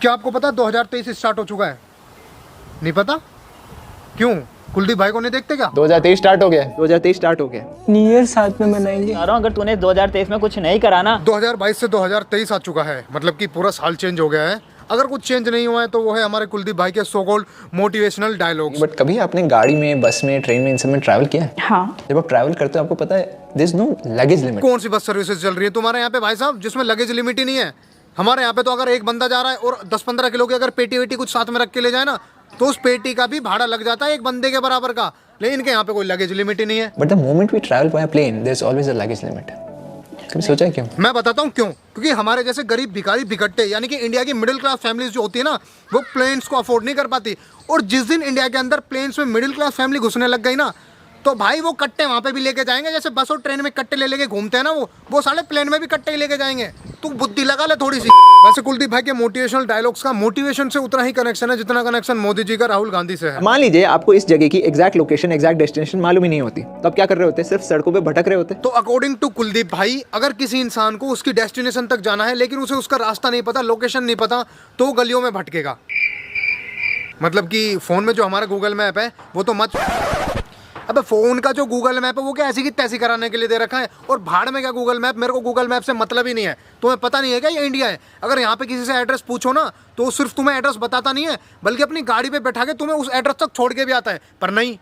क्या आपको पता 2023 स्टार्ट हो चुका है? नहीं पता? क्यों? कुलदीप भाई को नहीं देखते क्या? 2023 स्टार्ट हो गया। 2023 स्टार्ट हो गया। न्यू ईयर साथ में मनाएंगे। अगर तूने 2023 में कुछ नहीं करा ना, 2022 से 2023 आ चुका है, मतलब कि पूरा साल चेंज हो गया है। अगर कुछ चेंज नहीं हुआ है तो वो है हमारे कुलदीप भाई के so called motivational dialogues. But कभी आपने गाड़ी में, बस में, ट्रेन में, इन सब में ट्रैवल किया है? हाँ। जब आप ट्रैवल करते हो आपको पता है there is no luggage limit. कौन सी बस सर्विसेज चल रही है तुम्हारे यहाँ पे भाई साहब जिसमें लगेज लिमिट ही नहीं है? हमारे यहाँ पे तो अगर एक बंदा जा रहा है और 10-15 किलो की अगर पेटी वेटी कुछ साथ में रख के ले जाए ना, तो उस पेटी का भी भाड़ा लग जाता है एक बंदे के बराबर का। लेकिन इनके यहाँ पे कोई लगेज लिमिट ही नहीं है। But the moment we travel by plane there is always a luggage limit. कभी सोचा है क्यों? मैं बताता हूँ क्यों। क्योंकि हमारे जैसे गरीब भिखारी भिखट्टे यानी कि इंडिया की मिडिल क्लास फैमिलीज जो होती है ना, वो प्लेन्स को अफोर्ड नहीं कर पाती। और जिस दिन इंडिया के अंदर प्लेन्स में मिडिल क्लास फैमिली घुसने लग गई ना, तो भाई वो कट्टे वहाँ पे भी लेके जाएंगे। जैसे बस और ट्रेन में कट्टे ले लेके घूमते हैं ना, वो साले प्लेन में भी कट्टे ही लेके जाएंगे। तू बुद्धि लगा ले थोड़ी सी। वैसे कुलदीप भाई के मोटिवेशनल डायलॉग्स का मोटिवेशन से उतना ही कनेक्शन है जितना कनेक्शन मोदी जी का राहुल गांधी से है। मान लीजिए आपको इस जगह की एग्जैक्ट लोकेशन, एग्जैक्ट डेस्टिनेशन मालूम ही नहीं होती, तो आप क्या कर रहे होते? सिर्फ सड़कों पे भटक रहे होते। तो अकॉर्डिंग टू कुलदीप भाई, अगर किसी इंसान को उसकी डेस्टिनेशन तक जाना है लेकिन उसे उसका रास्ता नहीं पता, लोकेशन नहीं पता, तो वो गलियों में भटकेगा। मतलब कि फोन में जो हमारा गूगल मैप है वो तो मत। अबे फोन का जो गूगल मैप है वो क्या ऐसी की तैसी कराने के लिए दे रखा है? और भाड़ में क्या गूगल मैप, मेरे को गूगल मैप से मतलब ही नहीं है। तुम्हें पता नहीं है क्या ये इंडिया है? अगर यहाँ पे किसी से एड्रेस पूछो ना, तो सिर्फ तुम्हें एड्रेस बताता नहीं है, बल्कि अपनी गाड़ी पे बैठा के तुम्हें उस एड्रेस तक छोड़ के भी आता है। पर नहीं,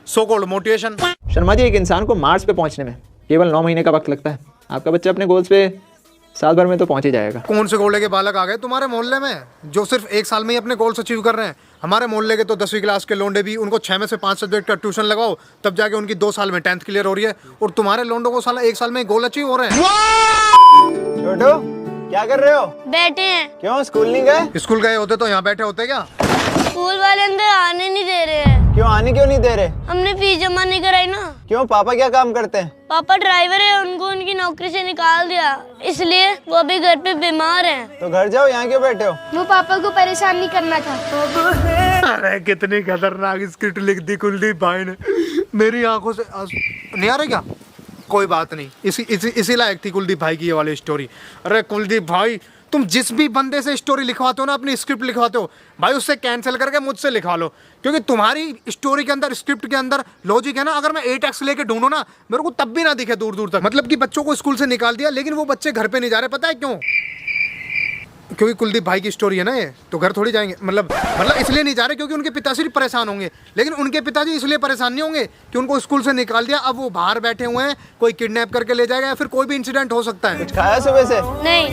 so called motivation. Sharma ji, एक इंसान को मार्स पे पहुंचने में केवल 9 महीने का वक्त लगता है। आपका बच्चा अपने गोल्स पे साल भर में तो पहुंच ही जाएगा। कौन से गोले के बालक आ गए तुम्हारे मोहल्ले में जो सिर्फ एक साल में ही अपने गोल्स अचीव कर रहे हैं? हमारे मोहल्ले के तो 10वीं क्लास के लोंडे भी, उनको 6 में से 5 सब्जेक्ट का ट्यूशन लगाओ तब जाके उनकी 2 साल में 10th क्लियर हो रही है। और तुम्हारे लोंडों को साला 1 साल में गोल अचीव हो रहे हैं। छोटू, क्या कर रहे हो? बैठे हैं। क्यों, स्कूल नहीं गए? स्कूल गए होते तो यहाँ बैठे होते क्या? स्कूल वाले अंदर आने नहीं दे रहे हैं। क्यों नहीं दे रहे? हमने फीस जमा नहीं कराई ना। क्यों, पापा क्या काम करते हैं? पापा ड्राइवर है, उनको उनकी नौकरी से निकाल दिया, इसलिए वो अभी घर पे बीमार हैं। तो घर जाओ, यहाँ क्यों बैठे हो? वो पापा को परेशान नहीं करना था। अरे कितनी खतरनाक स्क्रिप्ट लिख दी कुलदीप भाई ने। मेरी आंखों से नहीं आ रही क्या? कोई बात नहीं, इसी लायक थी कुलदीप भाई की ये वाली स्टोरी। अरे कुलदीप भाई, तुम जिस भी बंदे से स्टोरी लिखवाते हो ना, अपनी स्क्रिप्ट लिखवाते हो भाई, उससे कैंसिल करके मुझसे लिखवा लो। क्योंकि तुम्हारी स्टोरी के अंदर, स्क्रिप्ट के अंदर लॉजिक है ना। अगर मैं 8x लेके ढूंढूं ना, मेरे को तब भी ना दिखे दूर दूर तक। मतलब कि बच्चों को स्कूल से निकाल दिया लेकिन वो बच्चे घर पे नहीं जा रहे। पता है क्यों? क्योंकि कुलदीप भाई की स्टोरी है ना ये, तो घर थोड़ी जाएंगे। मतलब इसलिए नहीं जा रहे क्योंकि उनके पिताश्री परेशान होंगे। लेकिन उनके पिताजी इसलिए परेशान नहीं होंगे कि उनको स्कूल से निकाल दिया, अब वो बाहर बैठे हुए हैं, कोई किडनैप करके ले जाएगा या फिर कोई भी इंसिडेंट हो सकता है। कुछ खाया सुबह से? नहीं।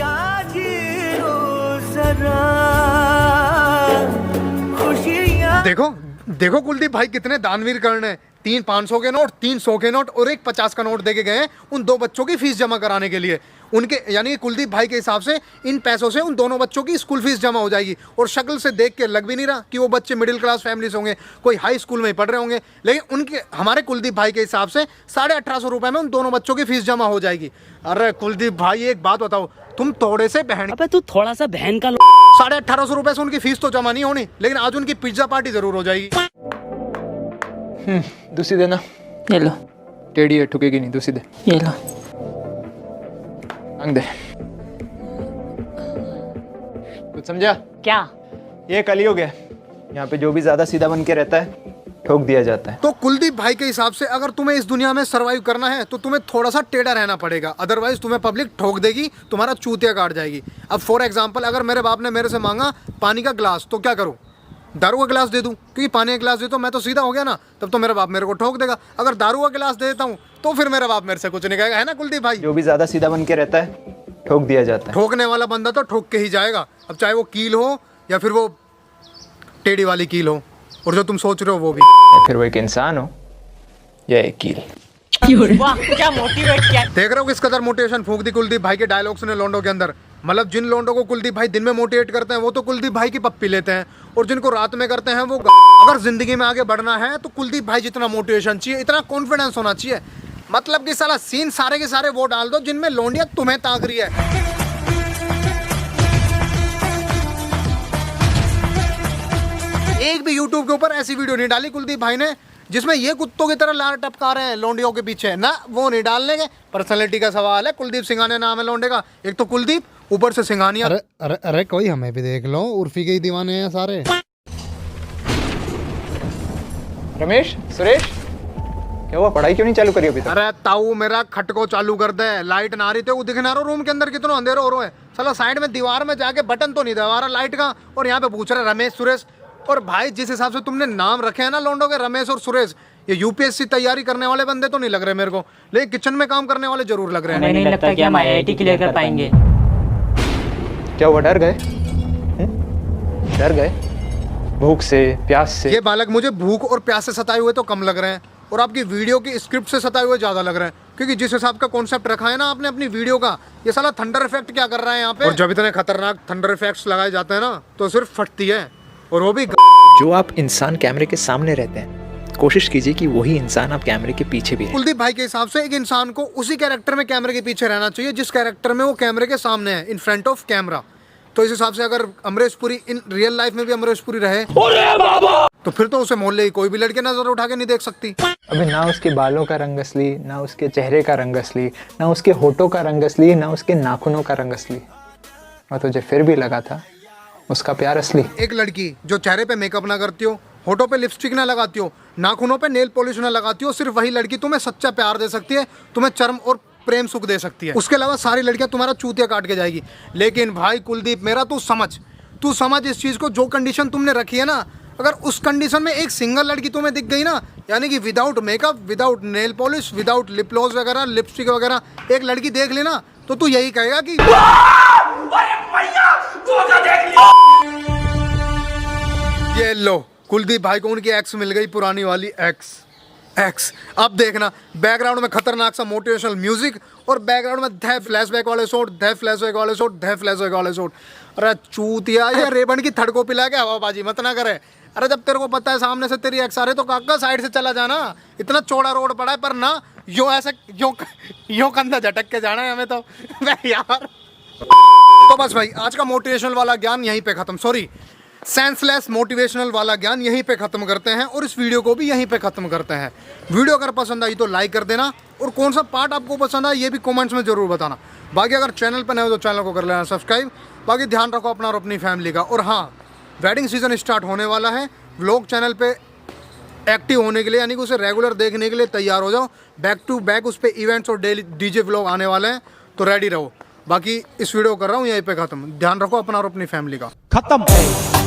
देखो कुलदीप भाई कितने दानवीर कर्ण हैं। 3 500 के नोट, 3 100 के नोट और 1 50 का नोट देके गए हैं उन 2 बच्चों की फीस जमा कराने के लिए। उनके यानी कि कुलदीप भाई के हिसाब से इन पैसों से उन दोनों बच्चों की स्कूल फीस जमा हो जाएगी। और शक्ल से देख के लग भी नहीं रहा कि वो बच्चे मिडिल क्लास फैमिली से होंगे, कोई हाई स्कूल में ही पढ़ रहे होंगे। लेकिन उनके, हमारे कुलदीप भाई के हिसाब से 1850 रुपये में उन दोनों बच्चों की फीस जमा हो जाएगी। अरे कुलदीप भाई एक बात बताओ, तुम थोड़े से बहन, अबे तू थोड़ा सा बहन का 1850 रुपये से उनकी फीस तो जमा नहीं होनी, लेकिन आज उनकी पिज्जा पार्टी जरूर हो जाएगी। दूसरी देना। ये लो। टेढ़ी है, ठुकेगी नहीं, दूसरी दे। ये लो। मांग दे। कुछ समझा? क्या? ये कलयुग है, यहाँ पे जो भी ज्यादा सीधा बन के रहता है ठोक दिया जाता है। तो कुलदीप भाई के हिसाब से अगर तुम्हें इस दुनिया में सरवाइव करना है तो तुम्हें थोड़ा सा टेढ़ा रहना पड़ेगा, अदरवाइज तुम्हें पब्लिक ठोक देगी, तुम्हारा चूतिया काट जाएगी। अब फॉर एग्जांपल, अगर मेरे बाप ने मेरे से मांगा पानी का गिलास, तो क्या करूँ? दारू का गिलास दे दूं? क्योंकि पानी का गिलास दे तो मैं तो सीधा हो गया ना, तब तो मेरा बाप मेरे को ठोक देगा। अगर दारू का गिलास दे देता हूँ तो फिर मेरा बाप मेरे से कुछ नहीं कहेगा, है ना कुलदीप भाई? जो भी ज्यादा सीधा बन के रहता है ठोक दिया जाता है। ठोकने वाला बंदा तो ठोक के ही जाएगा, अब चाहे वो कील हो या फिर वो टेढ़ी वाली कील हो, और जो तुम सोच रहे हो वो भी। या फिर वो एक इंसान हो या एक कील। क्या मोटिवेट किया। देख रहे हो किस कदर मोटिवेशन फूंक दी कुलदीप भाई के डायलॉग्स ने लोंडो के अंदर। मतलब जिन लोंडो को कुलदीप भाई दिन में मोटिवेट करते हैं वो तो कुलदीप भाई की पप्पी लेते हैं, और जिनको रात में करते हैं वो अगर जिंदगी में आगे बढ़ना है तो कुलदीप भाई जितना मोटिवेशन चाहिए, इतना कॉन्फिडेंस होना चाहिए। मतलब कि साला सीन सारे के सारे वो डाल दो जिनमें लोंडिया तुम्हें ताक रही है। एक भी यूट्यूब के ऊपर ऐसी वीडियो नहीं डाली कुलदीप भाई ने जिसमें ये कुत्तों की तरह लार टपका रहे हैं लोंडियों के पीछे ना, वो नहीं डालने के। पर्सनैलिटी का सवाल है। कुलदीप सिंघानिया नाम है लोंडे का, एक तो कुलदीप, ऊपर से सिंघानिया। अरे अरे अरे कोई हमें भी देख लो, उर्फी के ही दीवाने हैं सारे। रमेश, सुरेश, क्या हुआ? पढ़ाई क्यों नहीं चालू करी अभी तक? अरे ताऊ मेरा खटको चालू कर दे, लाइट ना रही थे वो दिखना रहा रूम के अंदर कितना अंधेरा हो रहा है। साला साइड में दीवार में जाके बटन तो नहीं दबा रहा लाइट का, और यहाँ पे पूछ रहे रमेश सुरेश। और भाई जिस हिसाब से तुमने नाम रखे हैं ना लोंडो के, रमेश और सुरेश, ये यूपीएससी तैयारी करने वाले बंदे तो नहीं लग रहे मेरे को, लेकिन किचन में काम करने वाले जरूर लग रहे हैं। हमें नहीं लगता कि हम IIT क्लियर कर पाएंगे। क्या हुआ, डर गए? डर गए भूख से, प्यास से? ये बालक मुझे भूख और प्यास से सताए हुए तो कम लग रहे हैं, और आपकी वीडियो की स्क्रिप्ट से सताए हुए ज्यादा लग रहे हैं, क्योंकि जिस हिसाब का कॉन्सेप्ट रखा है ना आपने अपनी वीडियो का, ये साला थंडर इफेक्ट क्या कर रहा है यहाँ पे। और जब इतने खतरनाक थंडर इफेक्ट्स लगाए जाते हैं ना तो सिर्फ फटती है, और वो भी। जो आप इंसान कैमरे के सामने रहते हैं, कोशिश कीजिए कि वही इंसान आप कैमरे के पीछे भी रहे। कुलदीप भाई के हिसाब से एक इंसान को उसी कैरेक्टर में कैमरे के पीछे रहना चाहिए जिस कैरेक्टर में वो कैमरे के सामने है, इन फ्रंट ऑफ कैमरा। तो इस हिसाब से अगर Amrish Puri in real life में भी अमरीश पुरी रहे तो फिर तो उसे मोहल्ले की कोई भी लड़की नजर उठा के नहीं देख सकती। अबे ना उसके बालों का रंग असली, ना उसके चेहरे का रंग असली, ना उसके होठों का रंग असली, ना उसके नाखूनों का रंग असली, और तुझे फिर भी लगा था उसका प्यार असली। एक लड़की जो चेहरे पे मेकअप ना करती हो, होठों पे लिपस्टिक ना लगाती हो, नाखूनों पे नेल पॉलिश ना लगाती हो, सिर्फ वही लड़की तुम्हें सच्चा प्यार दे सकती है, तुम्हें चर्म और प्रेम सुख दे सकती है। उसके अलावा सारी लड़कियां तुम्हारा चूतिया काट के जाएगी। लेकिन भाई कुलदीप मेरा तू समझ इस चीज को, जो कंडीशन तुमने रखी है ना, अगर उस कंडीशन में एक सिंगल लड़की तुम्हें दिख गई ना, यानी कि without makeup, without nail polish, without lip gloss वगैरह, लिपस्टिक वगैरह, एक लड़की देख लेना तो तू यही कहेगा कि ये लो कुलदीप भाई को उनकी एक्स मिल गई, पुरानी वाली एक्स। अब देखना बैकग्राउंड में खतरनाक सा मोटिवेशनल म्यूजिक, और बैकग्राउंड में ध फ्लैशबैक वाले शॉट, ध फ्लैशबैक वाले शॉट, ध फ्लैशबैक वाले शॉट। अरे चूतिया, ये रेबन की थड़ को पिला के हवाबाजी मत ना करे। अरे जब तेरे को पता है सामने से तेरी एक्स आ रही तो काका साइड से चला जाना, इतना चौड़ा रोड पड़ा है, पर ना यो ऐसे यो कंधा झटक के जाना है हमें तो यार। तो बस भाई आज का मोटिवेशनल वाला ज्ञान यहीं पे खत्म, सॉरी सेंसलेस मोटिवेशनल वाला ज्ञान यहीं पे खत्म करते हैं, और इस वीडियो को भी यहीं पे खत्म करते हैं। वीडियो अगर पसंद आई तो लाइक कर देना, और कौन सा पार्ट आपको पसंद आया ये भी कमेंट्स में जरूर बताना। बाकी अगर चैनल पर नए हो तो चैनल को कर लेना सब्सक्राइब। बाकी ध्यान रखो अपना और अपनी फैमिली का। और हाँ, वेडिंग सीजन स्टार्ट होने वाला है, व्लॉग चैनल पे एक्टिव होने के लिए, यानी कि उसे रेगुलर देखने के लिए तैयार हो जाओ। बैक टू बैक उस पर इवेंट्स और डेली डीजे व्लॉग आने वाले हैं, तो रेडी रहो। बाकी इस वीडियो को कर रहा हूँ यहीं पे खत्म। ध्यान रखो अपना और अपनी फैमिली का। खत्म।